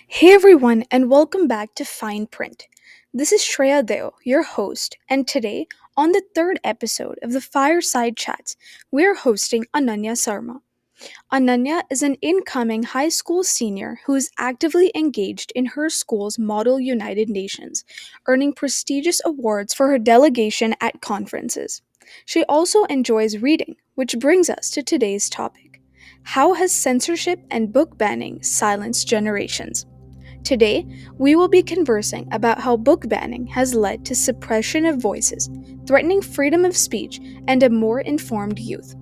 Hey everyone, and welcome back to Fine Print. This is Shreya Deo, your host, and today, on the third episode of the Fireside Chats, we're hosting Ananya Sarma. Ananya is an incoming high school senior who is actively engaged in her school's Model United Nations, earning prestigious awards for her delegation at conferences. She also enjoys reading, which brings us to today's topic. How has censorship and book banning silenced generations? Today, we will be conversing about how book banning has led to suppression of voices, threatening freedom of speech, and a more informed youth.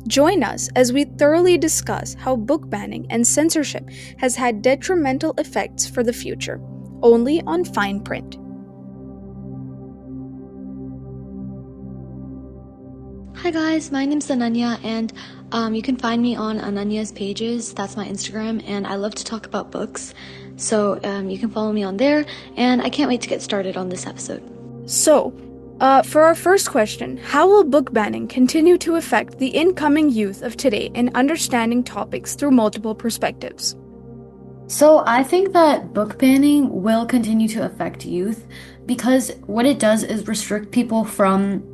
Join us as we thoroughly discuss how book banning and censorship has had detrimental effects for the future, only on Fine Print. Hi guys, my name's Ananya, and you can find me on Ananya's pages. That's my Instagram, and I love to talk about books. So you can follow me on there, and I can't wait to get started on this episode. So, for our first question, how will book banning continue to affect the incoming youth of today in understanding topics through multiple perspectives? So I think that book banning will continue to affect youth because what it does is restrict people from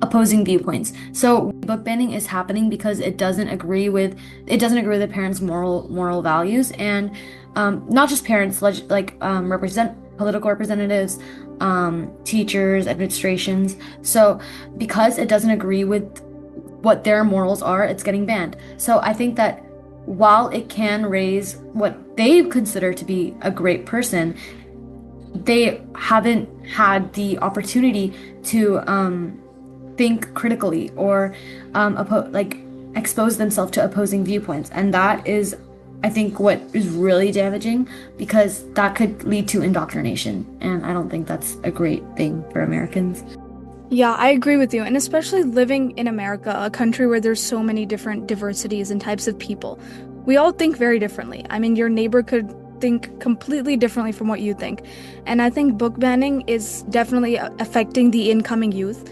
opposing viewpoints. So book banning is happening because it doesn't agree with the parents' moral values, and not just parents, represent political representatives, teachers, administrations. So because it doesn't agree with what their morals are, it's getting banned. So I think that while it can raise what they consider to be a great person, they haven't had the opportunity to think critically or expose themselves to opposing viewpoints. And that is, I think, what is really damaging because that could lead to indoctrination. And I don't think that's a great thing for Americans. Yeah, I agree with you. And especially living in America, a country where there's so many different diversities and types of people, we all think very differently. I mean, your neighbor could think completely differently from what you think. And I think book banning is definitely affecting the incoming youth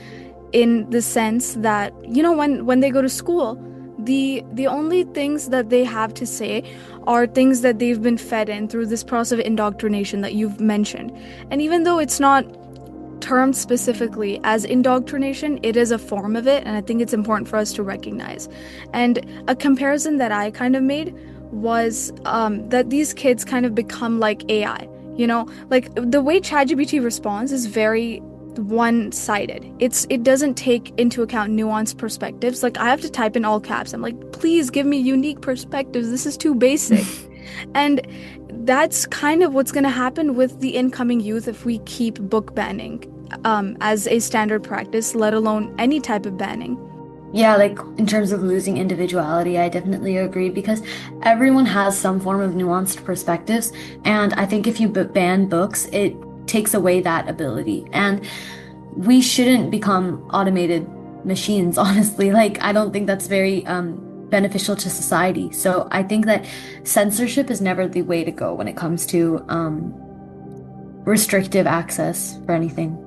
in the sense that, when they go to school, the only things that they have to say are things that they've been fed in through this process of indoctrination that you've mentioned. And even though it's not termed specifically as indoctrination, it is a form of it, and I think it's important for us to recognize. And a comparison that I kind of made was that these kids kind of become like AI. Like the way ChatGPT responds is very one-sided. It doesn't take into account nuanced perspectives. Like I have to type in all caps. I'm like, please give me unique perspectives. This is too basic. And that's kind of what's going to happen with the incoming youth if we keep book banning as a standard practice, let alone any type of banning. Yeah, like in terms of losing individuality, I definitely agree because everyone has some form of nuanced perspectives. And I think if you ban books, it takes away that ability. And we shouldn't become automated machines, honestly. Like, I don't think that's very beneficial to society. So I think that censorship is never the way to go when it comes to restrictive access for anything.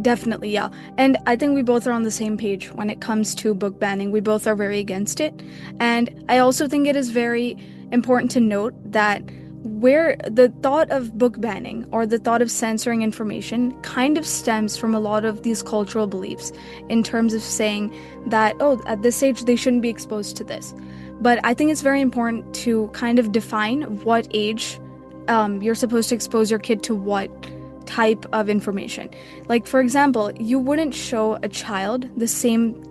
Definitely, yeah. And I think we both are on the same page when it comes to book banning. We both are very against it. And I also think it is very important to note that where the thought of book banning or the thought of censoring information kind of stems from a lot of these cultural beliefs in terms of saying that, oh, at this age they shouldn't be exposed to this. But I think it's very important to kind of define what age you're supposed to expose your kid to what type of information. Like, for example, you wouldn't show a child the same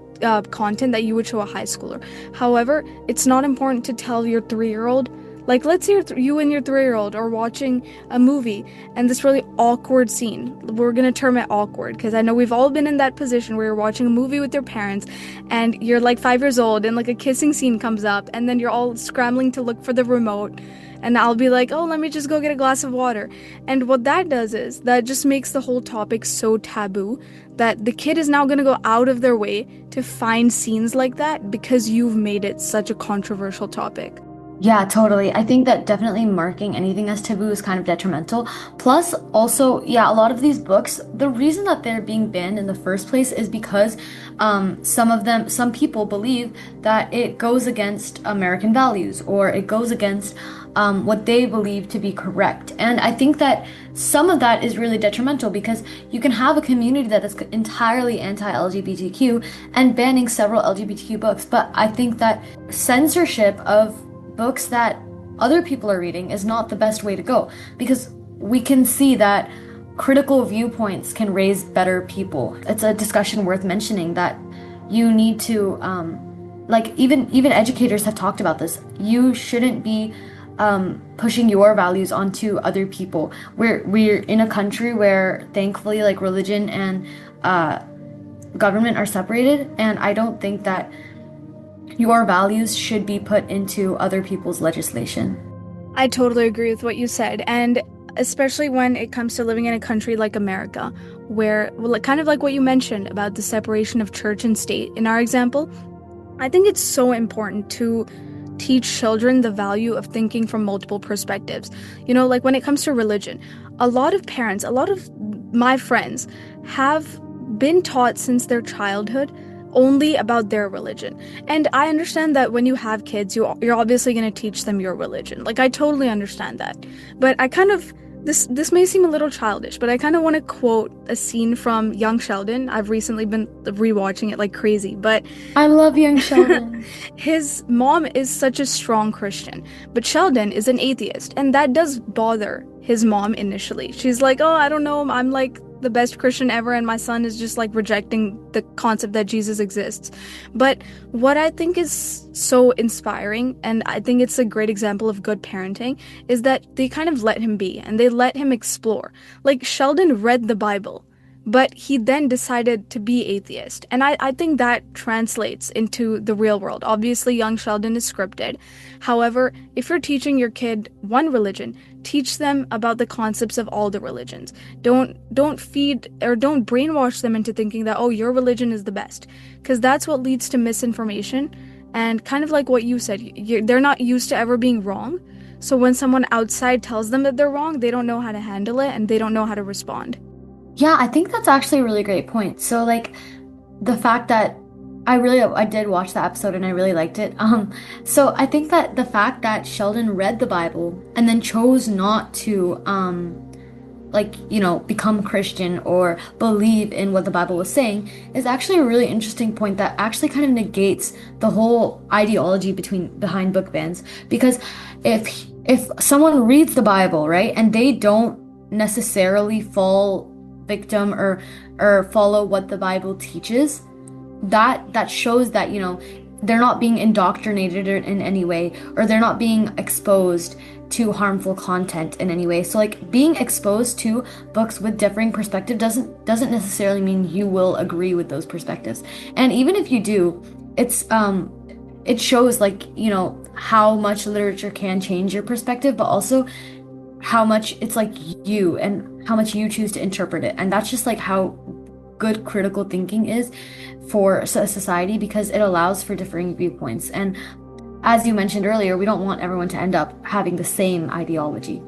content that you would show a high schooler. However, it's not important to tell your 3-year-old, like, let's say you and your 3-year-old are watching a movie and this really awkward scene. We're going to term it awkward because I know we've all been in that position where you're watching a movie with your parents and you're like 5 years old and like a kissing scene comes up and then you're all scrambling to look for the remote. And I'll be like, oh, let me just go get a glass of water. And what that does is that just makes the whole topic so taboo that the kid is now going to go out of their way to find scenes like that because you've made it such a controversial topic. Yeah, totally. I think that definitely marking anything as taboo is kind of detrimental. Plus, also, yeah, a lot of these books, the reason that they're being banned in the first place is because some people believe that it goes against American values or it goes against what they believe to be correct. And I think that some of that is really detrimental because you can have a community that is entirely anti-LGBTQ and banning several LGBTQ books. But I think that censorship of books that other people are reading is not the best way to go because we can see that critical viewpoints can raise better people. It's a discussion worth mentioning that you need to, like even educators have talked about this. You shouldn't be pushing your values onto other people. We're in a country where thankfully like religion and government are separated, and I don't think that your values should be put into other people's legislation. I totally agree with what you said, and especially when it comes to living in a country like America, where, well, kind of like what you mentioned about the separation of church and state in our example, I think it's so important to teach children the value of thinking from multiple perspectives. You know, like when it comes to religion, a lot of parents, a lot of my friends have been taught since their childhood only about their religion. And I understand that when you have kids, you're obviously going to teach them your religion. Like I totally understand that. But I kind of this may seem a little childish, but I kind of want to quote a scene from Young Sheldon. I've recently been rewatching it like crazy, but I love young Sheldon. his mom is such a strong Christian, but Sheldon is an atheist, and that does bother his mom initially. She's like, "Oh, I don't know, I'm like the best Christian ever, and my son is just like rejecting the concept that Jesus exists." But what I think is so inspiring, and I think it's a great example of good parenting, is that they kind of let him be and they let him explore. Like Sheldon read the Bible, but he then decided to be atheist. And I think that translates into the real world. Obviously, Young Sheldon is scripted. However, if you're teaching your kid one religion, teach them about the concepts of all the religions. Don't feed or don't brainwash them into thinking that, oh, your religion is the best. Because that's what leads to misinformation. And kind of like what you said, they're not used to ever being wrong. So when someone outside tells them that they're wrong, they don't know how to handle it and they don't know how to respond. Yeah, I think that's actually a really great point. So like the fact that I did watch the episode and I really liked it. So I think that the fact that Sheldon read the Bible and then chose not to like, become Christian or believe in what the Bible was saying is actually a really interesting point that actually kind of negates the whole ideology behind book bans. Because if someone reads the Bible, right, and they don't necessarily fall victim or follow what the Bible teaches, that shows that they're not being indoctrinated in any way, or they're not being exposed to harmful content in any way. So like being exposed to books with differing perspective doesn't necessarily mean you will agree with those perspectives. And even if you do, it shows like how much literature can change your perspective, but also how much it's like you and how much you choose to interpret it. And that's just like how good critical thinking is for a society, because it allows for differing viewpoints. And as you mentioned earlier, we don't want everyone to end up having the same ideology.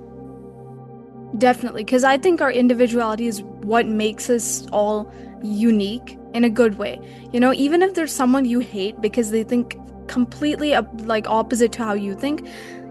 Definitely, because I think our individuality is what makes us all unique in a good way. Even if there's someone you hate because they think completely like opposite to how you think,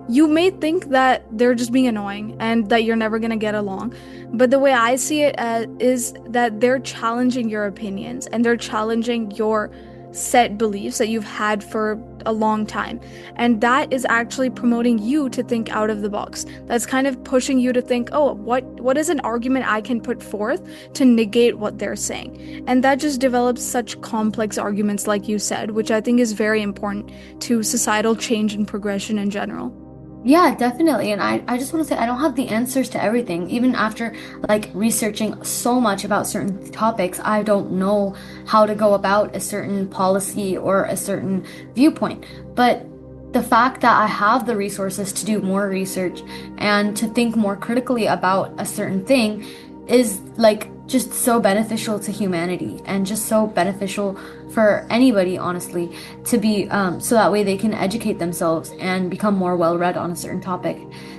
you may think that they're just being annoying and that you're never going to get along. But the way I see it is that they're challenging your opinions and they're challenging your set beliefs that you've had for a long time. And that is actually promoting you to think out of the box. That's kind of pushing you to think, oh, what is an argument I can put forth to negate what they're saying? And that just develops such complex arguments, like you said, which I think is very important to societal change and progression in general. Yeah, definitely. And I just want to say I don't have the answers to everything. Even after like researching so much about certain topics, I don't know how to go about a certain policy or a certain viewpoint. But the fact that I have the resources to do more research and to think more critically about a certain thing is like just so beneficial to humanity and just so beneficial for anybody, honestly, to be so that way they can educate themselves and become more well-read on a certain topic.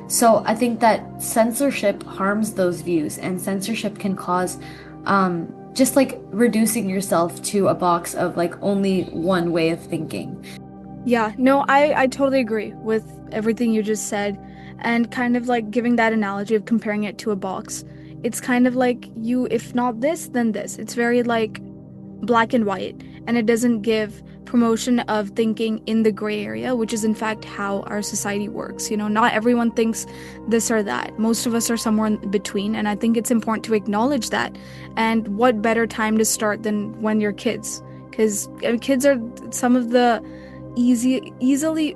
So I think that censorship harms those views, and censorship can cause just like reducing yourself to a box of like only one way of thinking. Yeah, no, I totally agree with everything you just said. And kind of like giving that analogy of comparing it to a box. It's kind of like you, if not this, then this. It's very like black and white, and it doesn't give promotion of thinking in the gray area, which is in fact how our society works. Not everyone thinks this or that. Most of us are somewhere in between, and I think it's important to acknowledge that. And what better time to start than when you're kids? Because kids are some of the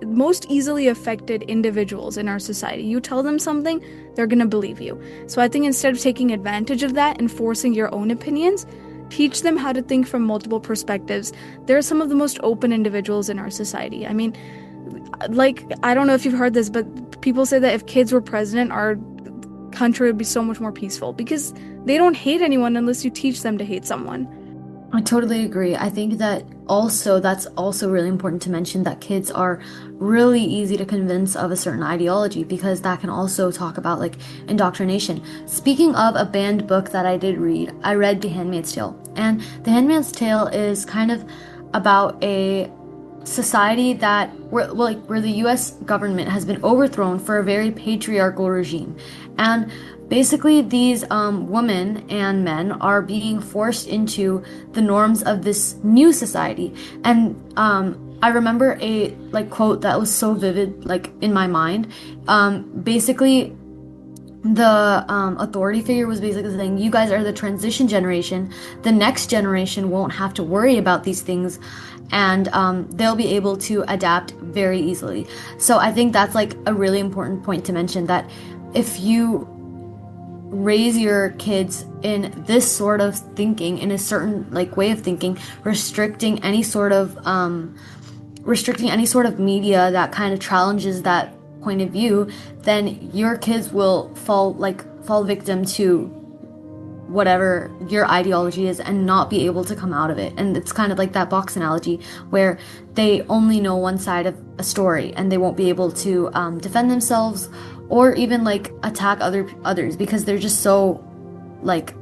most easily affected individuals in our society. You tell them something, they're gonna believe you. So I think instead of taking advantage of that and forcing your own opinions, teach them how to think from multiple perspectives. They're some of the most open individuals in our society. I mean, like, I don't know if you've heard this, but people say that if kids were president, our country would be so much more peaceful because they don't hate anyone unless you teach them to hate someone. I totally agree. I think that that's also really important to mention that kids are really easy to convince of a certain ideology because that can also talk about like indoctrination. Speaking of a banned book that I did read, I read The Handmaid's Tale. And The Handmaid's Tale is kind of about a society where the US government has been overthrown for a very patriarchal regime. And basically, these women and men are being forced into the norms of this new society. And I remember a like quote that was so vivid, like in my mind. Basically, the authority figure was basically saying, "You guys are the transition generation. The next generation won't have to worry about these things." And they'll be able to adapt very easily. So I think that's like a really important point to mention, that if you raise your kids in this sort of thinking, in a certain like way of thinking, restricting any sort of media that kind of challenges that point of view, then your kids will fall victim to whatever your ideology is and not be able to come out of it. And it's kind of like that box analogy where they only know one side of a story and they won't be able to defend themselves or even like attack others because they're just so like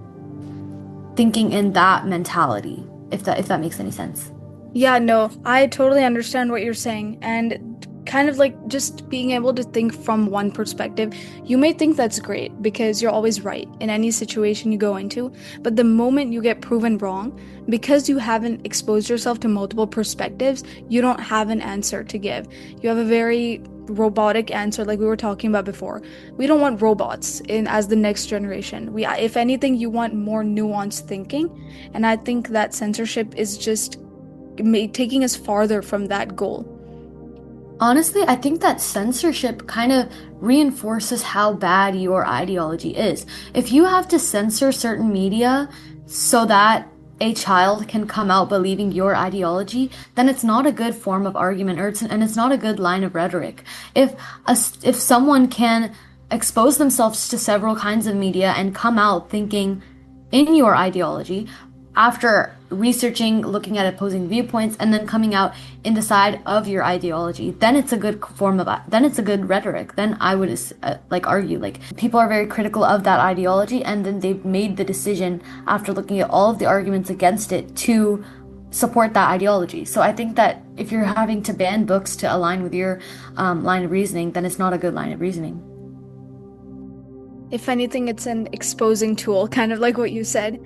thinking in that mentality, if that makes any sense. Yeah, no, I totally understand what you're saying. And kind of like just being able to think from one perspective, you may think that's great because you're always right in any situation you go into. But the moment you get proven wrong, because you haven't exposed yourself to multiple perspectives, you don't have an answer to give. You have a very robotic answer, like we were talking about before. We don't want robots in as the next generation. If anything, you want more nuanced thinking. And I think that censorship is just taking us farther from that goal. Honestly, I think that censorship kind of reinforces how bad your ideology is. If you have to censor certain media so that a child can come out believing your ideology, then it's not a good form of argument, and it's not a good line of rhetoric. If someone can expose themselves to several kinds of media and come out thinking in your ideology, after researching, looking at opposing viewpoints, and then coming out in the side of your ideology, then it's a good then it's a good rhetoric. Then I would argue, like, people are very critical of that ideology, and then they've made the decision after looking at all of the arguments against it to support that ideology. So I think that if you're having to ban books to align with your line of reasoning, then it's not a good line of reasoning. If anything, it's an exposing tool, kind of like what you said.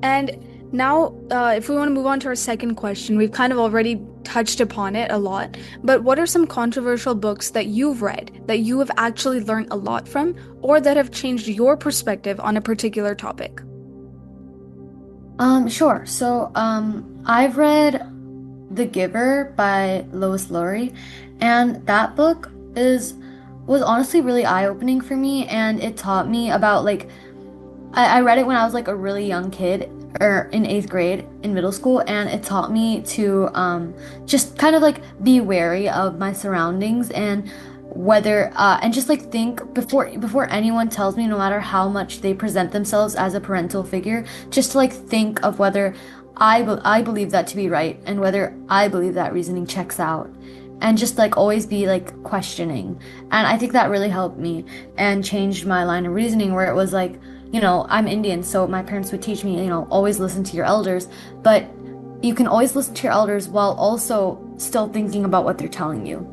And now, if we want to move on to our second question, we've kind of already touched upon it a lot, but what are some controversial books that you've read that you have actually learned a lot from, or that have changed your perspective on a particular topic? Sure. So, I've read The Giver by Lois Lowry, and that book was honestly really eye-opening for me, and it taught me about like I read it when I was like a really young kid, or in 8th grade in middle school, and it taught me to just kind of like be wary of my surroundings and whether and just like think before anyone tells me, no matter how much they present themselves as a parental figure, just to like think of whether I believe that to be right and whether I believe that reasoning checks out. And just like always be like questioning. And I think that really helped me and changed my line of reasoning, where it was like, I'm Indian, so my parents would teach me, always listen to your elders, but you can always listen to your elders while also still thinking about what they're telling you.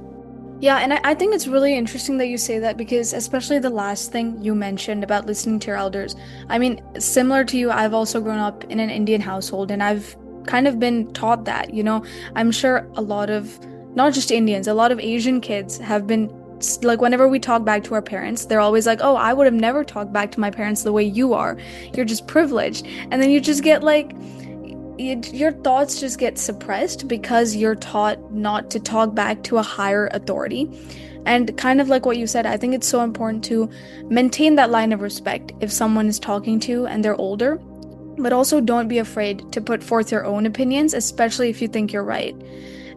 Yeah, and I think it's really interesting that you say that because, especially the last thing you mentioned about listening to your elders. I mean, similar to you, I've also grown up in an Indian household and I've kind of been taught that, you know. I'm sure a lot of, not just Indians, a lot of Asian kids have been, like, whenever we talk back to our parents, they're always like, oh, I would have never talked back to my parents the way you are. You're just privileged. And then you just get like, your thoughts just get suppressed because you're taught not to talk back to a higher authority. And kind of like what you said, I think it's so important to maintain that line of respect if someone is talking to you and they're older, but also don't be afraid to put forth your own opinions, especially if you think you're right.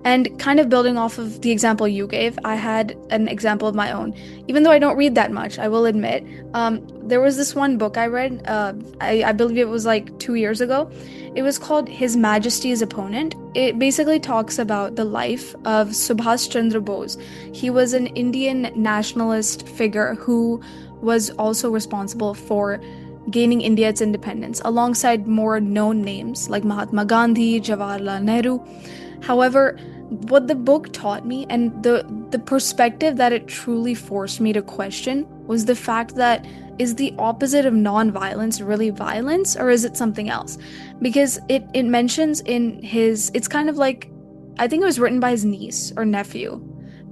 And kind of building off of the example you gave, I had an example of my own. Even though I don't read that much, I will admit, there was this one book I read, I believe it was like 2 years ago. It was called His Majesty's Opponent. It basically talks about the life of Subhas Chandra Bose. He was an Indian nationalist figure who was also responsible for gaining India its independence, alongside more known names like Mahatma Gandhi, Jawaharlal Nehru. However, what the book taught me and the perspective that it truly forced me to question was the fact that, is the opposite of non-violence really violence, or is it something else? Because it mentions in his, it's kind of like, I think it was written by his niece or nephew,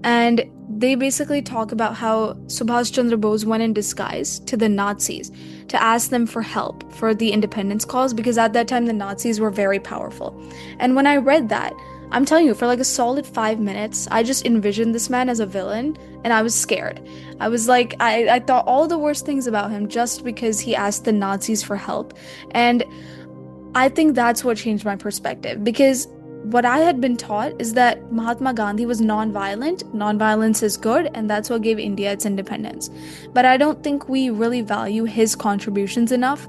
and they basically talk about how Subhas Chandra Bose went in disguise to the Nazis to ask them for help for the independence cause, because at that time the Nazis were very powerful. And when I read that, I'm telling you, for like a solid 5 minutes, I just envisioned this man as a villain and I was scared. I was like, I thought all the worst things about him just because he asked the Nazis for help. And I think that's what changed my perspective, because what I had been taught is that Mahatma Gandhi was non-violent, non-violence is good, and that's what gave India its independence. But I don't think we really value his contributions enough.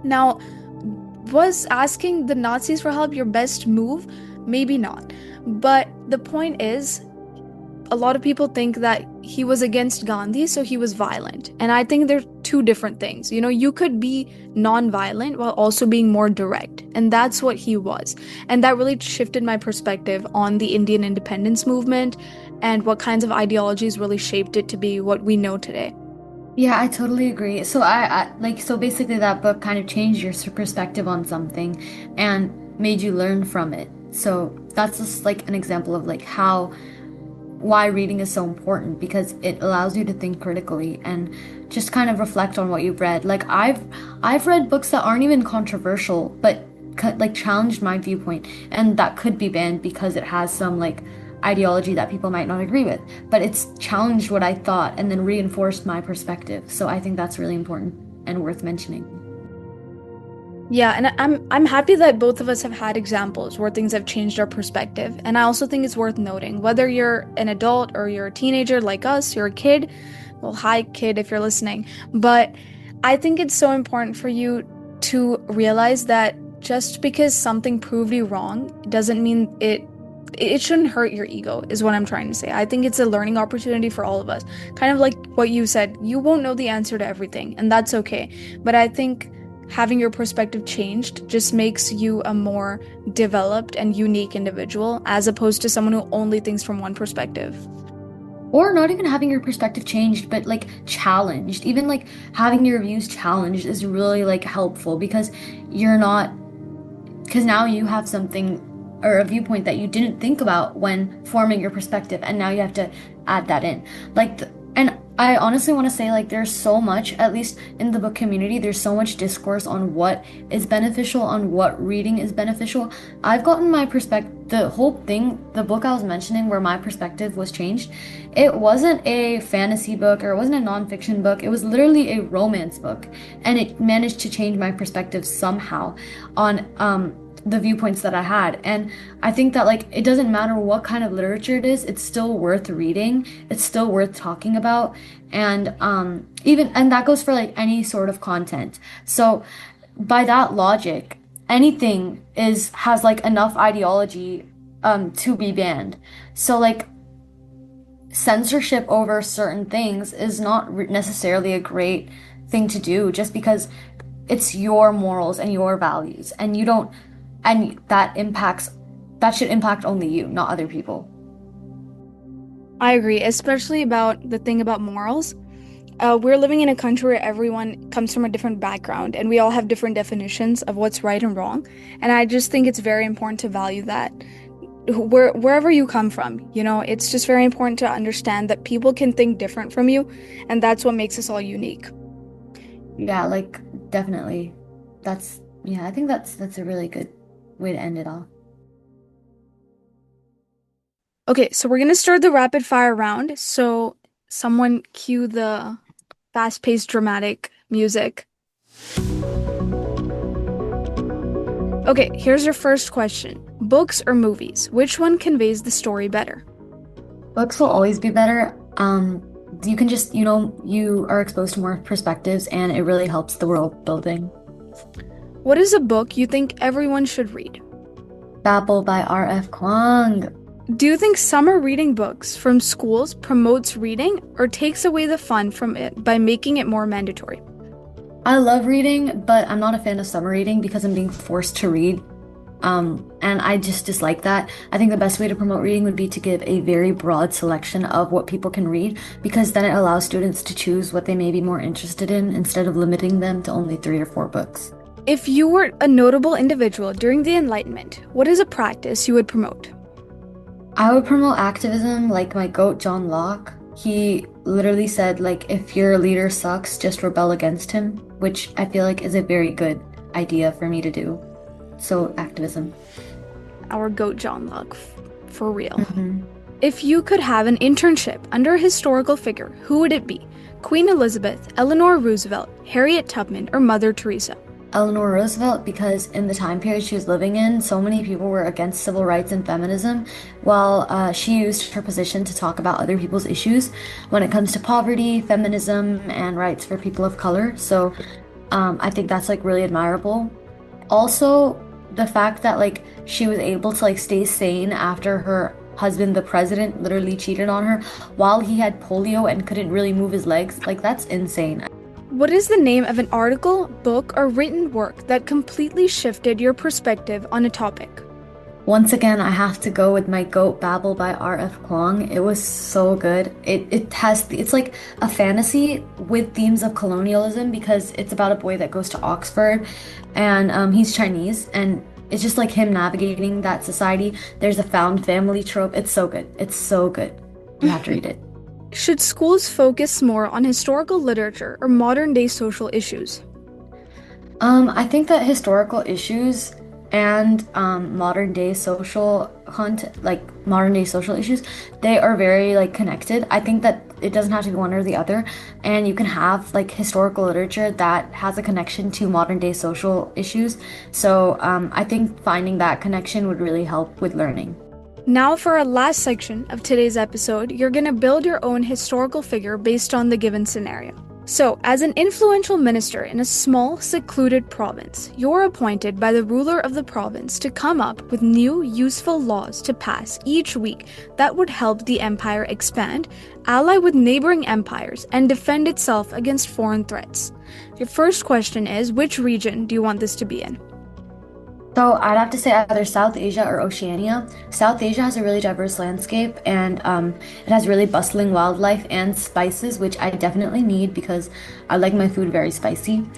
Now, was asking the Nazis for help your best move? Maybe not. But the point is, a lot of people think that he was against Gandhi, so he was violent. And I think they're two different things. You know, you could be non-violent while also being more direct. And that's what he was. And that really shifted my perspective on the Indian independence movement and what kinds of ideologies really shaped it to be what we know today. Yeah, I totally agree. So so basically that book kind of changed your perspective on something and made you learn from it. So that's just like an example of like how why reading is so important, because it allows you to think critically and just kind of reflect on what you've read. Like I've read books that aren't even controversial, but like challenged my viewpoint, and that could be banned because it has some like ideology that people might not agree with. But it's challenged what I thought and then reinforced my perspective. So I think that's really important and worth mentioning. Yeah, and I'm happy that both of us have had examples where things have changed our perspective. And I also think it's worth noting, whether you're an adult or you're a teenager like us, you're a kid, well, hi kid if you're listening. But I think it's so important for you to realize that just because something proved you wrong doesn't mean it shouldn't hurt your ego, is what I'm trying to say. I think it's a learning opportunity for all of us. Kind of like what you said, you won't know the answer to everything, and that's okay. But I think having your perspective changed just makes you a more developed and unique individual, as opposed to someone who only thinks from one perspective. Or not even having your perspective changed, but like challenged. Even like having your views challenged is really like helpful, because you're not, because now you have something or a viewpoint that you didn't think about when forming your perspective, and now you have to add that in. And I honestly want to say, like, there's so much, at least in the book community, there's so much discourse on what is beneficial, on what reading is beneficial. I've gotten my perspective, the whole thing, the book I was mentioning where my perspective was changed, it wasn't a fantasy book or it wasn't a nonfiction book. It was literally a romance book, and it managed to change my perspective somehow on the viewpoints that I had. And I think that like it doesn't matter what kind of literature it is, it's still worth reading. It's still worth talking about. And even and that goes for like any sort of content. So by that logic, anything is has like enough ideology to be banned. So like censorship over certain things is not necessarily a great thing to do, just because it's your morals and your values, and you don't, and that should impact only you, not other people. I agree, especially about the thing about morals. We're living in a country where everyone comes from a different background and we all have different definitions of what's right and wrong. And I just think it's very important to value that wherever you come from, it's just very important to understand that people can think different from you, and that's what makes us all unique. Yeah, like definitely. Yeah, I think that's a really good way to end it off. Okay, so we're gonna start the rapid fire round. So someone cue the fast-paced dramatic music. Okay, here's your first question. Books or movies? Which one conveys the story better? Books will always be better. You can just, you are exposed to more perspectives and it really helps the world building. What is a book you think everyone should read? Babel by R.F. Kuang. Do you think summer reading books from schools promotes reading or takes away the fun from it by making it more mandatory? I love reading, but I'm not a fan of summer reading because I'm being forced to read. And I just dislike that. I think the best way to promote reading would be to give a very broad selection of what people can read, because then it allows students to choose what they may be more interested in instead of limiting them to only 3 or 4 books. If you were a notable individual during the Enlightenment, what is a practice you would promote? I would promote activism like my goat John Locke. He literally said, like, if your leader sucks, just rebel against him, which I feel like is a very good idea for me to do. So, activism. Our goat John Locke, for real. Mhm. If you could have an internship under a historical figure, who would it be? Queen Elizabeth, Eleanor Roosevelt, Harriet Tubman, or Mother Teresa? Eleanor Roosevelt, because in the time period she was living in, so many people were against civil rights and feminism, while she used her position to talk about other people's issues when it comes to poverty, feminism, and rights for people of color. So I think that's like really admirable. Also, the fact that like she was able to like stay sane after her husband, the president, literally cheated on her while he had polio and couldn't really move his legs, like that's insane. What is the name of an article, book, or written work that completely shifted your perspective on a topic? Once again, I have to go with my goat Babel by R.F. Kuang. It was so good. It's like a fantasy with themes of colonialism because it's about a boy that goes to Oxford and he's Chinese and it's just like him navigating that society. There's a found family trope. It's so good. It's so good. You have to read it. Should schools focus more on historical literature or modern day social issues? I think that historical issues and modern day social content, like modern day social issues, they are very like connected. I think that it doesn't have to be one or the other, and you can have like historical literature that has a connection to modern day social issues. So I think finding that connection would really help with learning. Now, for our last section of today's episode, you're going to build your own historical figure based on the given scenario. So, as an influential minister in a small, secluded province, you're appointed by the ruler of the province to come up with new, useful laws to pass each week that would help the empire expand, ally with neighboring empires, and defend itself against foreign threats. Your first question is, which region do you want this to be in? So I'd have to say either South Asia or Oceania. South Asia has a really diverse landscape and it has really bustling wildlife and spices, which I definitely need because I like my food very spicy.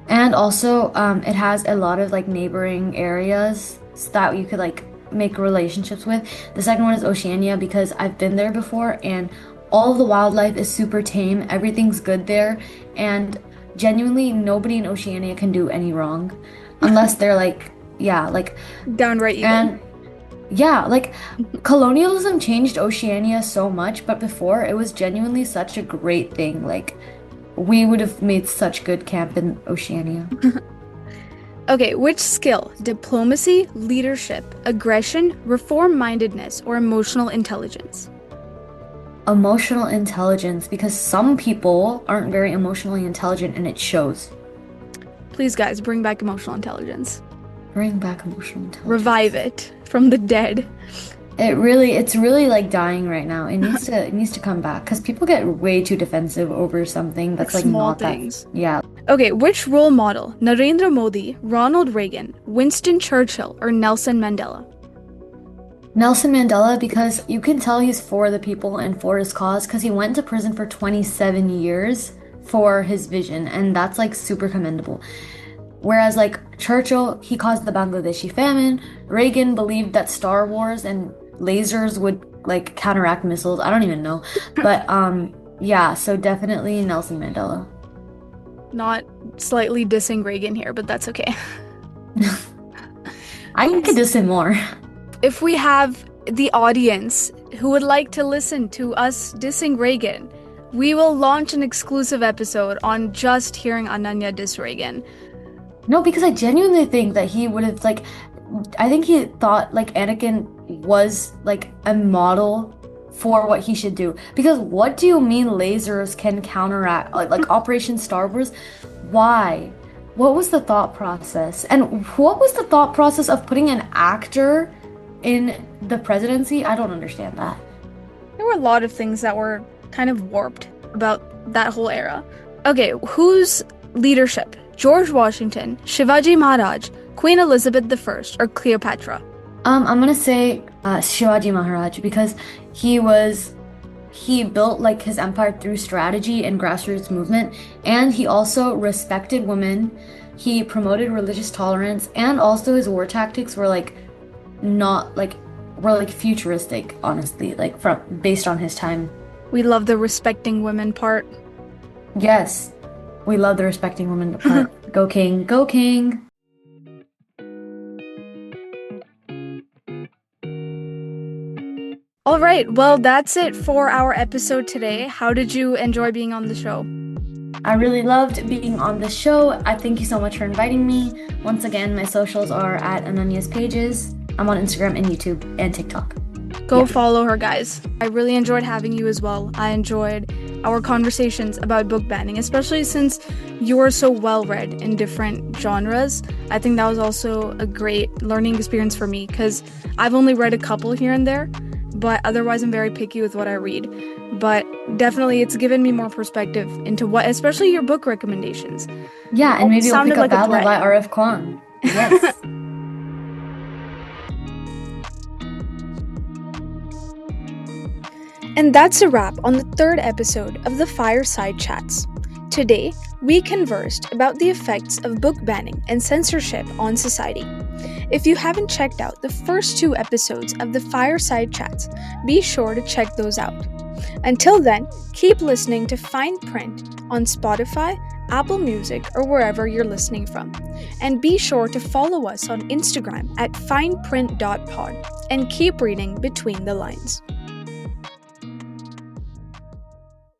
And also it has a lot of like neighboring areas that you could like make relationships with. The second one is Oceania because I've been there before and all of the wildlife is super tame. Everything's good there and genuinely nobody in Oceania can do any wrong unless they're like yeah, like Downright evil. and yeah, like colonialism changed Oceania so much, but before it was genuinely such a great thing. Like we would have made such good camp in Oceania. Okay, which skill? Diplomacy, leadership, aggression, reform-mindedness, or emotional intelligence? Emotional intelligence, because some people aren't very emotionally intelligent and it shows. Please, guys, bring back emotional intelligence. Bring back emotional intelligence. Revive it from the dead. It's really like dying right now. It needs to come back because people get way too defensive over something that's like small not things. that. Yeah. Okay, which role model? Narendra Modi, Ronald Reagan, Winston Churchill, or Nelson Mandela? Nelson Mandela, because you can tell he's for the people and for his cause, because he went to prison for 27 years for his vision, and that's like super commendable. Whereas like Churchill, he caused the Bangladeshi famine. Reagan believed that Star Wars and lasers would like counteract missiles. I don't even know. But yeah, so definitely Nelson Mandela. Not slightly dissing Reagan here, but that's okay. I could diss him more. If we have the audience who would like to listen to us dissing Reagan, we will launch an exclusive episode on just hearing Ananya diss Reagan. No, because I genuinely think that he would have like I think he thought like Anakin was like a model for what he should do. Because what do you mean lasers can counteract like Operation Star Wars? Why? What was the thought process? And what was the thought process of putting an actor in the presidency? I don't understand that. There were a lot of things that were kind of warped about that whole era. Okay, whose leadership? George Washington, Shivaji Maharaj, Queen Elizabeth I, or Cleopatra? I'm gonna say Shivaji Maharaj because he built like his empire through strategy and grassroots movement, and he also respected women. He promoted religious tolerance, and also his war tactics were like not like were like futuristic, honestly, like from based on his time. We love the respecting women part. Yes, we love the respecting women part. Go King, go King. All right, well, that's it for our episode today. How did you enjoy being on the show? I really loved being on the show. I thank you so much for inviting me. Once again, my socials are at Ananya's pages. I'm on Instagram and YouTube and TikTok. Go follow her, guys. I really enjoyed having you as well. I enjoyed our conversations about book banning, especially since you're so well-read in different genres. I think that was also a great learning experience for me because I've only read a couple here and there, but otherwise I'm very picky with what I read. But definitely it's given me more perspective into what, especially your book recommendations. Yeah, and maybe we'll pick up like Battle by R.F. Kuang. Yes. And that's a wrap on the third episode of the Fireside Chats. Today, we conversed about the effects of book banning and censorship on society. If you haven't checked out the first 2 episodes of the Fireside Chats, be sure to check those out. Until then, keep listening to Fine Print on Spotify, Apple Music, or wherever you're listening from. And be sure to follow us on Instagram at fineprint.pod and keep reading between the lines.